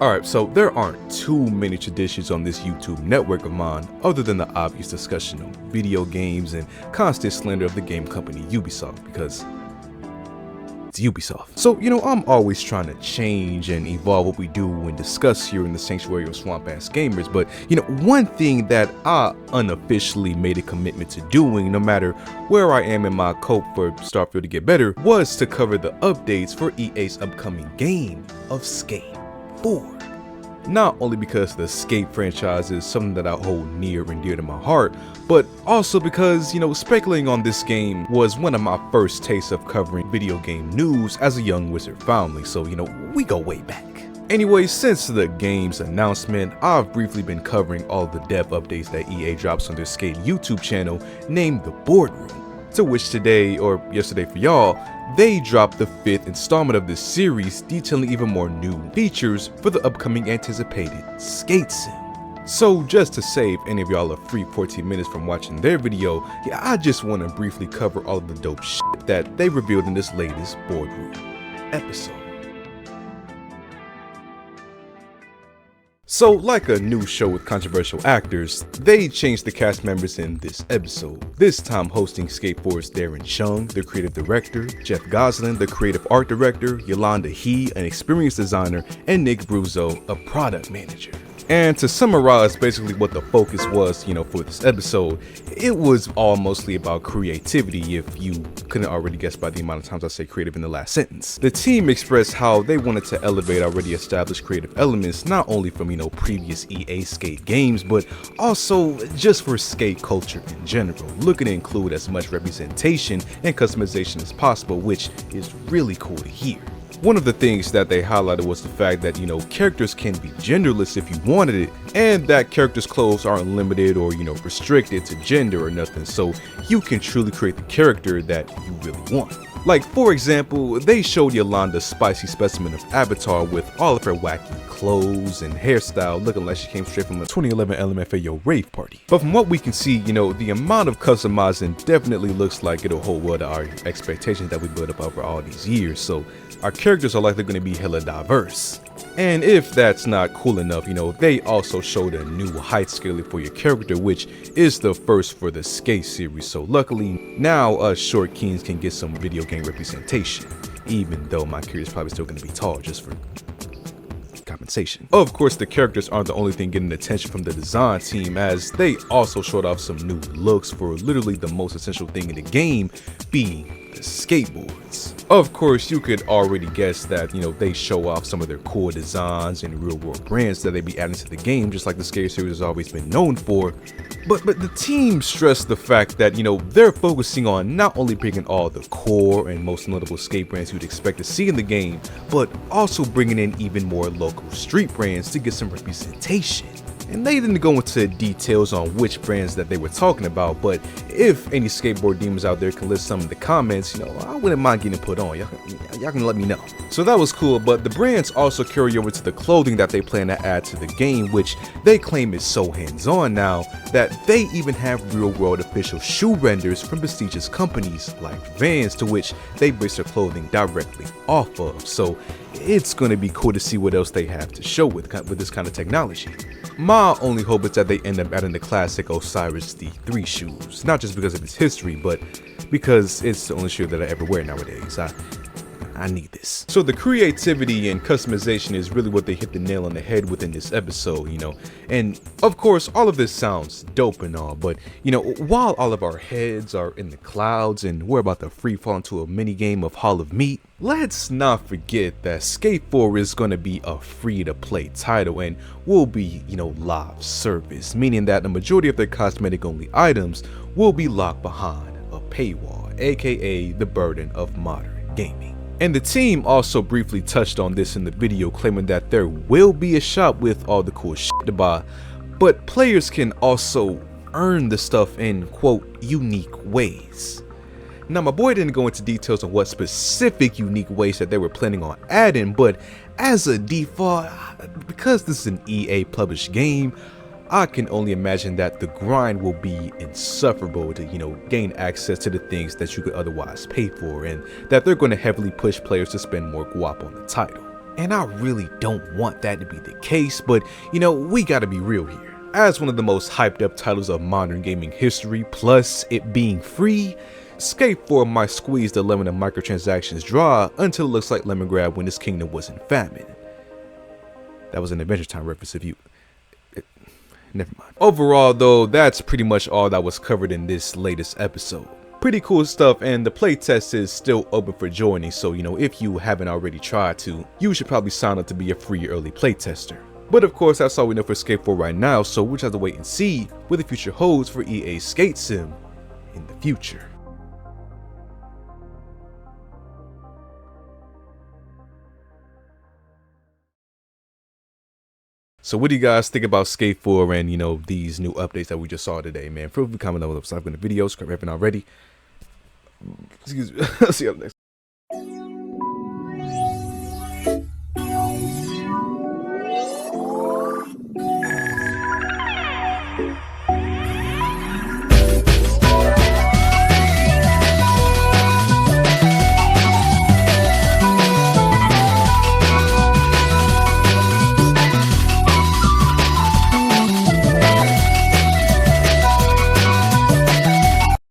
Alright, so there aren't too many traditions on this YouTube network of mine other than the obvious discussion of video games and constant slander of the game company Ubisoft, because it's Ubisoft. So, I'm always trying to change and evolve what we do and discuss here in the sanctuary of swamp-ass gamers, but one thing that I unofficially made a commitment to doing, no matter where I am in my cope for Starfield to get better, was to cover the updates for EA's upcoming game of Skate 4. Not only because the Skate franchise is something that I hold near and dear to my heart, but also because, speculating on this game was one of my first tastes of covering video game news as a young wizard family, so, we go way back. Anyway, since the game's announcement, I've briefly been covering all the dev updates that EA drops on their Skate YouTube channel named The Boardroom, to which today, or yesterday for y'all, they dropped the 5th installment of this series detailing even more new features for the upcoming anticipated Skate Sim. So just to save any of y'all a free 14 minutes from watching their video, I just want to briefly cover all of the dope shit that they revealed in this latest Boardroom episode. So, like a new show with controversial actors, they changed the cast members in this episode. This time hosting Skate 4's Darren Chung, the creative director, Jeff Goslin, the creative art director, Yolanda He, an experienced designer, and Nick Bruzzo, a product manager. And to summarize basically what the focus was, for this episode, it was all mostly about creativity, if you couldn't already guess by the amount of times I say creative in the last sentence. The team expressed how they wanted to elevate already established creative elements, not only from, previous EA Skate games, but also just for skate culture in general, looking to include as much representation and customization as possible, which is really cool to hear. One of the things that they highlighted was the fact that, characters can be genderless if you wanted it, and that characters' clothes aren't limited or, restricted to gender or nothing, so you can truly create the character that you really want. Like, for example, they showed Yolanda's spicy specimen of Avatar with all of her wacky clothes and hairstyle looking like she came straight from a 2011 LMFAO rave party. But from what we can see, the amount of customizing definitely looks like it'll hold well to our expectations that we built up over all these years, so our characters are likely going to be hella diverse. And if that's not cool enough, they also showed a new height scaling for your character, which is the first for the Skate series, so luckily now us short kings can get some video game representation, even though my character is probably still going to be tall just for compensation. Of course, the characters aren't the only thing getting attention from the design team, as they also showed off some new looks for literally the most essential thing in the game, being the skateboards. Of course, you could already guess that, they show off some of their core designs and real world brands that they be adding to the game, just like the Skate series has always been known for. But the team stressed the fact that, they're focusing on not only bringing all the core and most notable skate brands you'd expect to see in the game, but also bringing in even more local street brands to get some representation. And they didn't go into details on which brands that they were talking about, but if any skateboard demons out there can list some in the comments, I wouldn't mind getting put on. Y'all can let me know. So that was cool, but the brands also carry over to the clothing that they plan to add to the game, which they claim is so hands-on now that they even have real-world official shoe renders from prestigious companies like Vans, to which they base their clothing directly off of. So it's going to be cool to see what else they have to show with this kind of technology. My only hope is that they end up adding the classic Osiris D3 shoes, not just because of its history, but because it's the only shoe that I ever wear nowadays. I need this. So the creativity and customization is really what they hit the nail on the head with in this episode, and of course all of this sounds dope and all, but while all of our heads are in the clouds and we're about to free fall into a mini game of Hall of Meat, let's not forget that Skate 4 is going to be a free-to-play title and will be, live service, meaning that the majority of their cosmetic only items will be locked behind a paywall, aka the burden of modern gaming. And the team also briefly touched on this in the video, claiming that there will be a shop with all the cool shit to buy, but players can also earn the stuff in, quote, unique ways. Now, my boy didn't go into details on what specific unique ways that they were planning on adding, but as a default, because this is an EA published game, I can only imagine that the grind will be insufferable to, gain access to the things that you could otherwise pay for, and that they're going to heavily push players to spend more guap on the title. And I really don't want that to be the case, but you know, we gotta be real here. As one of the most hyped up titles of modern gaming history, plus it being free, Skate 4 might squeeze the lemon of microtransactions dry until it looks like Lemongrab when his kingdom was in famine. That was an Adventure Time reference if you... Never mind. Overall though, that's pretty much all that was covered in this latest episode. Pretty cool stuff, and the playtest is still open for joining, so you know, if you haven't already tried to, you should probably sign up to be a free early playtester. But of course, that's all we know for Skate 4 right now, so we'll just have to wait and see what the future holds for EA's Skate Sim in the future. So what do you guys think about Skate 4 and, you know, these new updates that we just saw today, man? Feel free to comment down below. Subscribe to the video, subscribe if you haven't already. Excuse me. I'll see you up next.